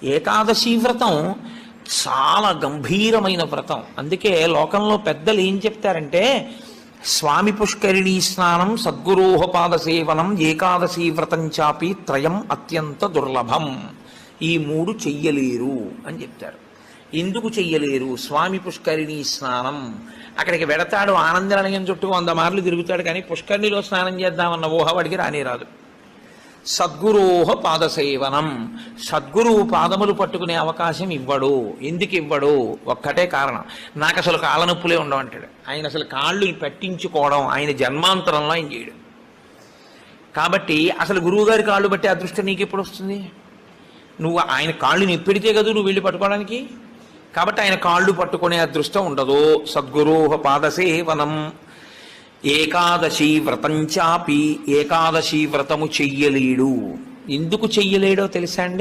ఏకాదశి వ్రతం చాలా గంభీరమైన వ్రతం. అందుకే లోకంలో పెద్దలు ఏం చెప్తారంటే, స్వామి పుష్కరిణీ స్నానం, సద్గురోహపాద సేవనం, ఏకాదశి వ్రతం చాపి త్రయం అత్యంత దుర్లభం. ఈ మూడు చెయ్యలేరు అని చెప్తారు. ఎందుకు చెయ్యలేరు? స్వామి పుష్కరిణీ స్నానం, అక్కడికి వెడతాడు, ఆనందనిలయం చుట్టూ 100 మార్లు తిరుగుతాడు, కానీ పుష్కరిణిలో స్నానం చేద్దామన్న ఊహ వాడికి రానే రాదు. సద్గురోహ పాదసేవనం, సద్గురువు పాదములు పట్టుకునే అవకాశం ఇవ్వడు. ఎందుకు ఇవ్వడు? ఒక్కటే కారణం, నాకు అసలు కాళ్ళ నొప్పులే ఉండవంటాడు. ఆయన అసలు కాళ్ళు పెట్టించుకోవడం ఆయన జన్మాంతరంలో ఆయన చేయడు. కాబట్టి అసలు గురువుగారి కాళ్ళు బట్టి అదృష్టం నీకు ఎప్పుడు వస్తుంది? నువ్వు ఆయన కాళ్ళు నిప్పెడితే కదా నువ్వు వెళ్ళి పట్టుకోవడానికి. కాబట్టి ఆయన కాళ్ళు పట్టుకునే అదృష్టం ఉండదు. సద్గురోహ పాదసేవనం, ఏకాదశి వ్రతం చాపి, ఏకాదశి వ్రతము చెయ్యలేడు. ఎందుకు చెయ్యలేడో తెలుసా అండి?